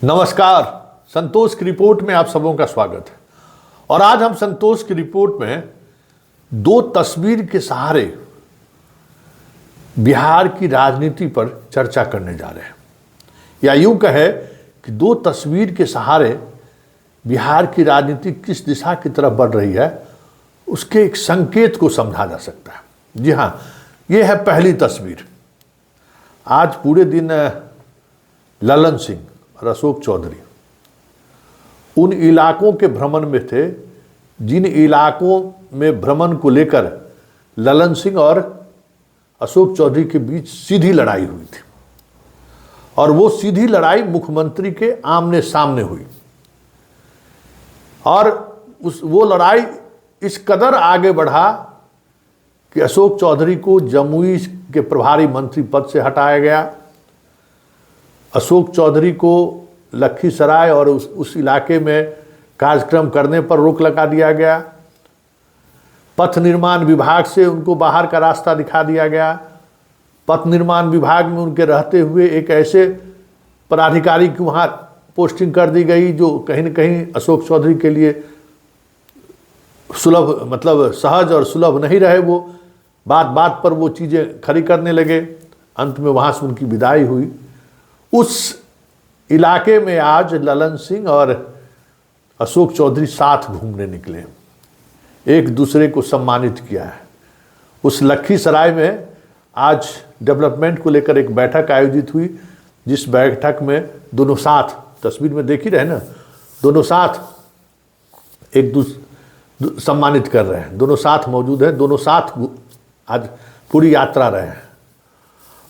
नमस्कार। संतोष की रिपोर्ट में आप सबों का स्वागत है। और आज हम संतोष की रिपोर्ट में दो तस्वीर के सहारे बिहार की राजनीति पर चर्चा करने जा रहे हैं, या यूं कहे कि दो तस्वीर के सहारे बिहार की राजनीति किस दिशा की तरफ बढ़ रही है उसके एक संकेत को समझा जा सकता है। जी हाँ, यह है पहली तस्वीर। आज पूरे दिन ललन सिंह और अशोक चौधरी उन इलाकों के भ्रमण में थे जिन इलाकों में भ्रमण को लेकर ललन सिंह और अशोक चौधरी के बीच सीधी लड़ाई हुई थी, और वो सीधी लड़ाई मुख्यमंत्री के आमने सामने हुई। और वो लड़ाई इस कदर आगे बढ़ा कि अशोक चौधरी को जमुई के प्रभारी मंत्री पद से हटाया गया, अशोक चौधरी को लखीसराय और उस इलाके में कार्यक्रम करने पर रोक लगा दिया गया, पथ निर्माण विभाग से उनको बाहर का रास्ता दिखा दिया गया, पथ निर्माण विभाग में उनके रहते हुए एक ऐसे पदाधिकारी की वहाँ पोस्टिंग कर दी गई जो कहीं न कहीं अशोक चौधरी के लिए सुलभ मतलब सहज और सुलभ नहीं रहे। वो बात बात पर वो चीज़ें खड़ी करने लगे। अंत में वहाँ से उनकी विदाई हुई। उस इलाके में आज ललन सिंह और अशोक चौधरी साथ घूमने निकले, एक दूसरे को सम्मानित किया है। उस लखीसराय में आज डेवलपमेंट को लेकर एक बैठक आयोजित हुई, जिस बैठक में दोनों साथ, तस्वीर में देख ही रहे ना, दोनों साथ एक दूसरे सम्मानित कर रहे हैं, दोनों साथ मौजूद हैं, दोनों साथ आज पूरी यात्रा रहे हैं।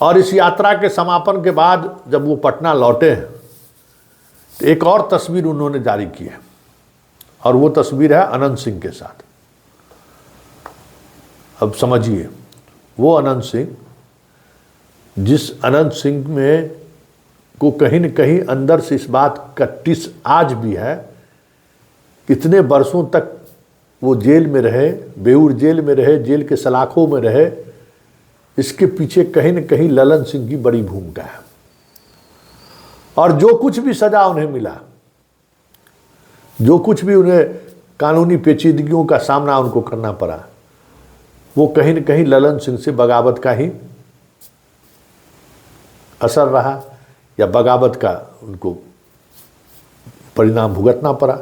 और इस यात्रा के समापन के बाद जब वो पटना लौटे तो एक और तस्वीर उन्होंने जारी की है, और वो तस्वीर है अनंत सिंह के साथ। अब समझिए, वो अनंत सिंह, जिस अनंत सिंह में को कहीं न कहीं अंदर से इस बात का टिस आज भी है, इतने वर्षों तक वो जेल में रहे, बेऊर जेल में रहे, जेल के सलाखों में रहे, इसके पीछे कहीं न कहीं ललन सिंह की बड़ी भूमिका है। और जो कुछ भी सजा उन्हें मिला, जो कुछ भी उन्हें कानूनी पेचीदगियों का सामना उनको करना पड़ा, वो कहीं न कहीं ललन सिंह से बगावत का ही असर रहा, या बगावत का उनको परिणाम भुगतना पड़ा।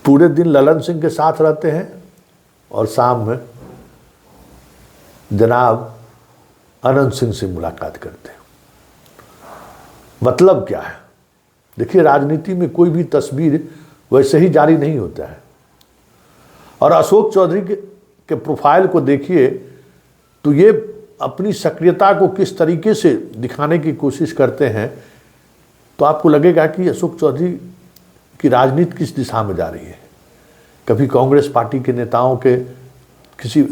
पूरे दिन ललन सिंह के साथ रहते हैं और शाम में जनाब अनंत सिंह से मुलाकात करते हैं। मतलब क्या है? देखिए, राजनीति में कोई भी तस्वीर वैसे ही जारी नहीं होता है। और अशोक चौधरी के प्रोफाइल को देखिए तो ये अपनी सक्रियता को किस तरीके से दिखाने की कोशिश करते हैं, तो आपको लगेगा कि अशोक चौधरी की राजनीति किस दिशा में जा रही है। कभी कांग्रेस पार्टी के नेताओं के किसी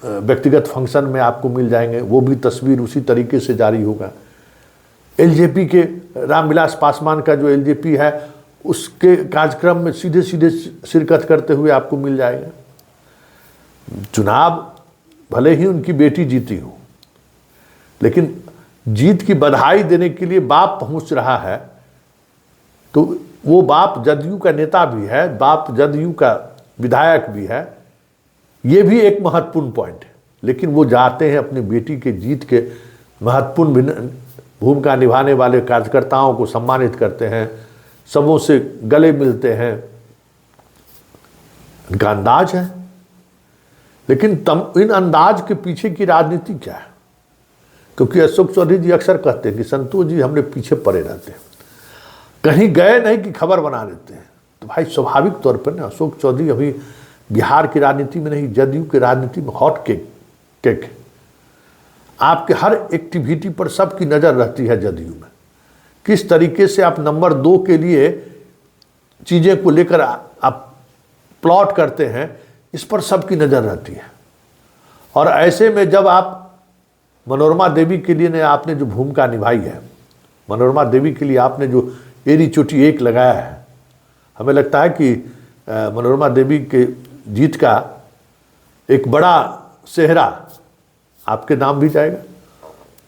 व्यक्तिगत फंक्शन में आपको मिल जाएंगे, वो भी तस्वीर उसी तरीके से जारी होगा। एलजेपी के रामविलास पासवान का जो एलजेपी है, उसके कार्यक्रम में सीधे सीधे शिरकत करते हुए आपको मिल जाएगा। चुनाव भले ही उनकी बेटी जीती हो, लेकिन जीत की बधाई देने के लिए बाप पहुंच रहा है, तो वो बाप जदयू का नेता भी है, बाप जदयू का विधायक भी है, ये भी एक महत्वपूर्ण पॉइंट है। लेकिन वो जाते हैं अपनी बेटी के जीत के महत्वपूर्ण भूमिका निभाने वाले कार्यकर्ताओं को सम्मानित करते हैं, सबों से गले मिलते हैं। इनका अंदाज है, लेकिन इन अंदाज के पीछे की राजनीति क्या है? क्योंकि अशोक चौधरी जी अक्सर कहते हैं कि संतोष जी हमने पीछे पड़े रहते हैं, कहीं गए नहीं कि खबर बना देते हैं। तो भाई स्वाभाविक तौर पर ना, अशोक चौधरी अभी बिहार की राजनीति में नहीं, जदयू की राजनीति में हॉट केक। आपके हर एक्टिविटी पर सबकी नज़र रहती है जदयू में। किस तरीके से आप नंबर 2 के लिए चीज़ें को लेकर आप प्लॉट करते हैं, इस पर सबकी नज़र रहती है। और ऐसे में जब आप मनोरमा देवी के लिए आपने जो भूमिका निभाई है, मनोरमा देवी के लिए आपने जो एड़ी चोटी एक लगाया है, हमें लगता है कि मनोरमा देवी के जीत का एक बड़ा सेहरा आपके नाम भी जाएगा।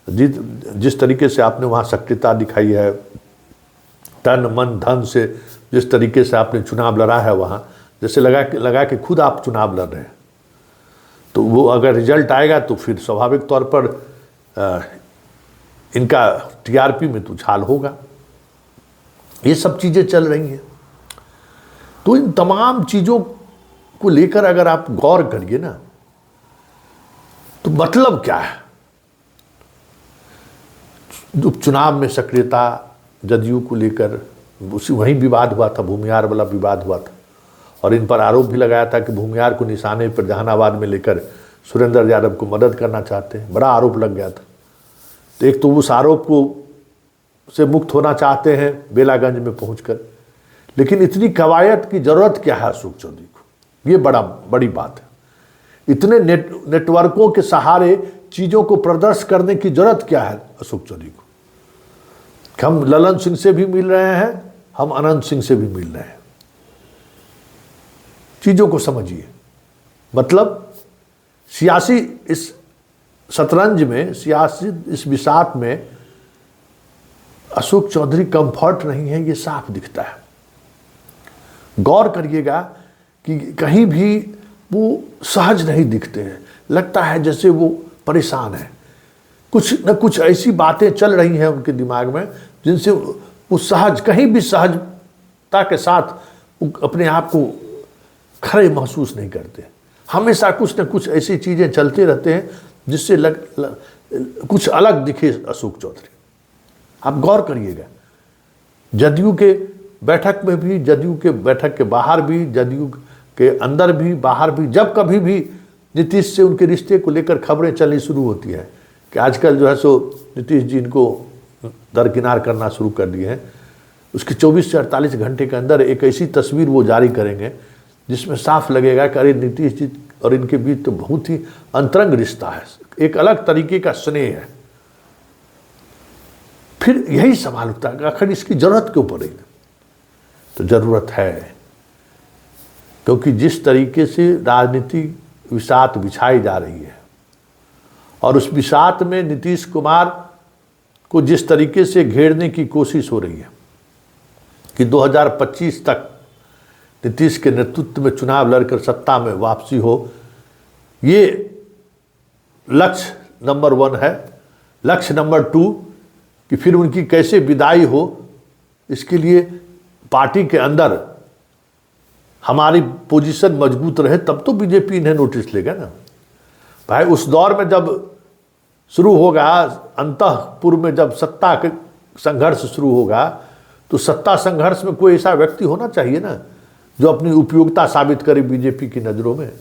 जिस तरीके से आपने वहाँ सक्रियता दिखाई है, तन मन धन से जिस तरीके से आपने चुनाव लड़ा है, वहाँ जैसे लगा कि खुद आप चुनाव लड़ रहे हैं, तो वो अगर रिजल्ट आएगा तो फिर स्वाभाविक तौर पर इनका टीआरपी में तो उछाल होगा। ये सब चीज़ें चल रही हैं। तो इन तमाम चीज़ों को लेकर अगर आप गौर करिए ना, तो मतलब क्या है। उपचुनाव में सक्रियता जदयू को लेकर उसी वहीं विवाद हुआ था, भूमिहार वाला विवाद हुआ था, और इन पर आरोप भी लगाया था कि भूमिहार को निशाने पर जहानाबाद में लेकर सुरेंद्र यादव को मदद करना चाहते हैं। बड़ा आरोप लग गया था। तो एक तो उस आरोप को से मुक्त होना चाहते हैं बेलागंज में पहुंचकर, लेकिन इतनी कवायद की जरूरत क्या है अशोक चौधरी को, ये बड़ी बात है। इतने नेटवर्कों के सहारे चीज़ों को प्रदर्शन करने की जरूरत क्या है अशोक चौधरी को। हम ललन सिंह से भी मिल रहे हैं, हम अनंत सिंह से भी मिल रहे हैं। चीज़ों को समझिए। मतलब सियासी इस शतरंज में, सियासी इस विषाद में अशोक चौधरी कंफर्ट नहीं है, ये साफ दिखता है। गौर करिएगा कि कहीं भी वो सहज नहीं दिखते हैं। लगता है जैसे वो परेशान है। कुछ न कुछ ऐसी बातें चल रही हैं उनके दिमाग में जिनसे वो कहीं भी सहजता के साथ अपने आप को खड़े महसूस नहीं करते। हमेशा कुछ न कुछ ऐसी चीज़ें चलते रहते हैं जिससे कुछ अलग दिखे अशोक चौधरी। आप गौर करिएगा, जदयू के बैठक में भी, जदयू के बैठक के बाहर भी, जदयू के अंदर भी, बाहर भी, जब कभी भी नीतीश से उनके रिश्ते को लेकर खबरें चलनी शुरू होती है कि आजकल जो है सो नीतीश जी इनको दरकिनार करना शुरू कर दिए हैं, उसके 24 से 48 घंटे के अंदर एक ऐसी तस्वीर वो जारी करेंगे जिसमें साफ लगेगा कि अरे नीतीश जी और इनके बीच तो बहुत ही अंतरंग रिश्ता है, एक अलग तरीके का स्नेह है। फिर यही सवाल उठता है आखिर इसकी जरूरत क्यों पड़ेगी। तो जरूरत है, क्योंकि जिस तरीके से राजनीति विषाद बिछाई जा रही है और उस विषाद में नीतीश कुमार को जिस तरीके से घेरने की कोशिश हो रही है कि 2025 तक नीतीश के नेतृत्व में चुनाव लड़कर सत्ता में वापसी हो, ये लक्ष्य नंबर 1 है। लक्ष्य नंबर 2 कि फिर उनकी कैसे विदाई हो, इसके लिए पार्टी के अंदर हमारी पोजीशन मजबूत रहे, तब तो बीजेपी इन्हें नोटिस लेगा ना भाई। उस दौर में जब शुरू होगा, अंतःपुर में जब सत्ता के संघर्ष शुरू होगा, तो सत्ता संघर्ष में कोई ऐसा व्यक्ति होना चाहिए ना जो अपनी उपयोगिता साबित करे बीजेपी की नज़रों में,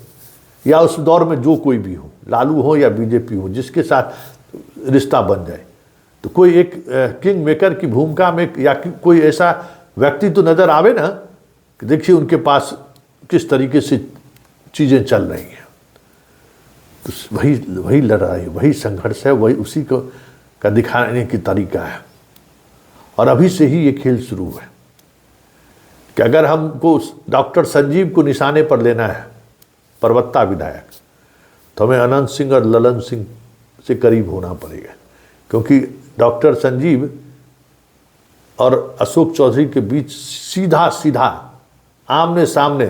या उस दौर में जो कोई भी हो, लालू हो या बीजेपी हो, जिसके साथ रिश्ता बन जाए। तो कोई एक किंग मेकर की भूमिका में या कोई ऐसा व्यक्ति तो नज़र आवे ना कि देखिए उनके पास किस तरीके से चीज़ें चल रही हैं। तो वही लड़ाई, वही संघर्ष है, वही उसी को का दिखाने की तरीका है। और अभी से ही ये खेल शुरू है कि अगर हमको डॉक्टर संजीव को निशाने पर लेना है, परबत्ता विधायक, तो हमें अनंत सिंह और ललन सिंह से करीब होना पड़ेगा, क्योंकि डॉक्टर संजीव और अशोक चौधरी के बीच सीधा आमने सामने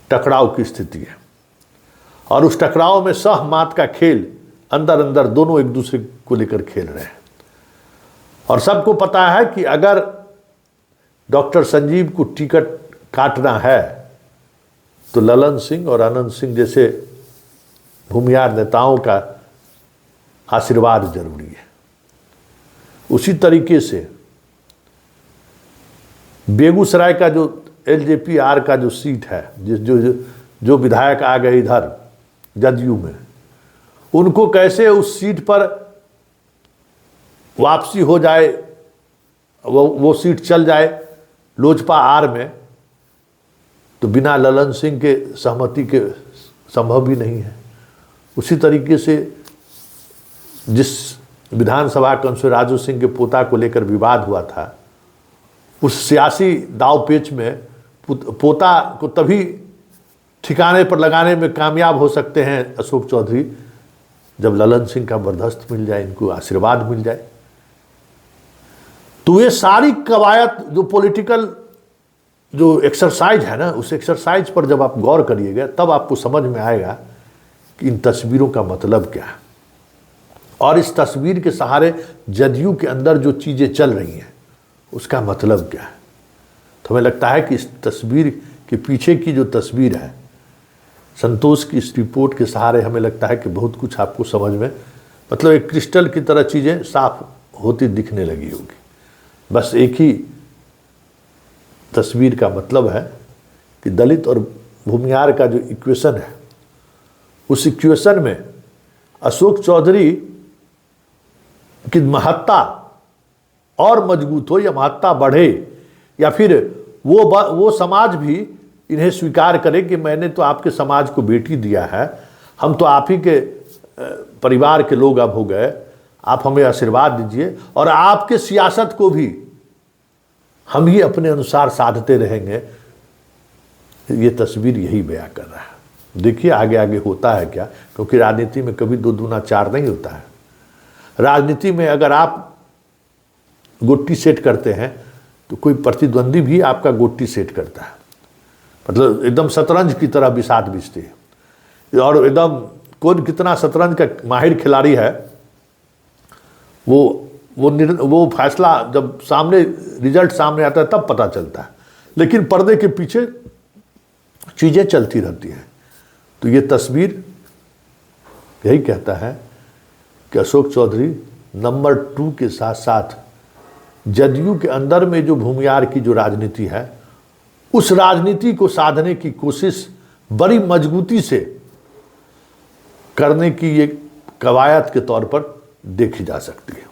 टकराव की स्थिति है। और उस टकराव में सहमात का खेल अंदर अंदर दोनों एक दूसरे को लेकर खेल रहे हैं। और सबको पता है कि अगर डॉक्टर संजीव को टिकट काटना है तो ललन सिंह और अनंत सिंह जैसे भूमिहार नेताओं का आशीर्वाद जरूरी है। उसी तरीके से बेगूसराय का जो एलजेपीआर का जो सीट है, जो विधायक आ गए इधर जदयू में, उनको कैसे उस सीट पर वापसी हो जाए, वो सीट चल जाए लोजपा आर में, तो बिना ललन सिंह के सहमति के संभव भी नहीं है। उसी तरीके से जिस विधानसभा काउंसिलर राजू सिंह के पोता को लेकर विवाद हुआ था, उस सियासी दावपेच में पोता को तभी ठिकाने पर लगाने में कामयाब हो सकते हैं अशोक चौधरी जब ललन सिंह का बर्दाश्त मिल जाए, इनको आशीर्वाद मिल जाए। तो ये सारी कवायद जो पॉलिटिकल जो एक्सरसाइज है ना, उस एक्सरसाइज पर जब आप गौर करिएगा तब आपको समझ में आएगा कि इन तस्वीरों का मतलब क्या है, और इस तस्वीर के सहारे जदयू के अंदर जो चीज़ें चल रही हैं उसका मतलब क्या है। तो हमें लगता है कि इस तस्वीर के पीछे की जो तस्वीर है, संतोष की इस रिपोर्ट के सहारे हमें लगता है कि बहुत कुछ आपको समझ में, मतलब एक क्रिस्टल की तरह चीज़ें साफ होती दिखने लगी होगी। बस एक ही तस्वीर का मतलब है कि दलित और भूमिहार का जो इक्वेशन है, उस इक्वेशन में अशोक चौधरी की महत्ता और मजबूत हो या महत्ता बढ़े, या फिर वो समाज भी इन्हें स्वीकार करे कि मैंने तो आपके समाज को बेटी दिया है, हम तो आप ही के परिवार के लोग अब हो गए, आप हमें आशीर्वाद दीजिए और आपके सियासत को भी हम ही अपने अनुसार साधते रहेंगे। ये तस्वीर यही बयां कर रहा है। देखिए आगे आगे होता है क्या, क्योंकि राजनीति में कभी 2 दूना 4 नहीं होता है। राजनीति में अगर आप गोटी सेट करते हैं तो कोई प्रतिद्वंदी भी आपका गोटी सेट करता है, मतलब एकदम शतरंज की तरह बिसात बिछती है, और एकदम कौन कितना शतरंज का माहिर खिलाड़ी है वो फैसला जब सामने रिजल्ट सामने आता है तब पता चलता है, लेकिन पर्दे के पीछे चीज़ें चलती रहती हैं। तो ये तस्वीर यही कहता है कि अशोक चौधरी नंबर 2 के साथ साथ जदयू के अंदर में जो भूमिहार की जो राजनीति है, उस राजनीति को साधने की कोशिश बड़ी मजबूती से करने की एक कवायद के तौर पर देखी जा सकती है।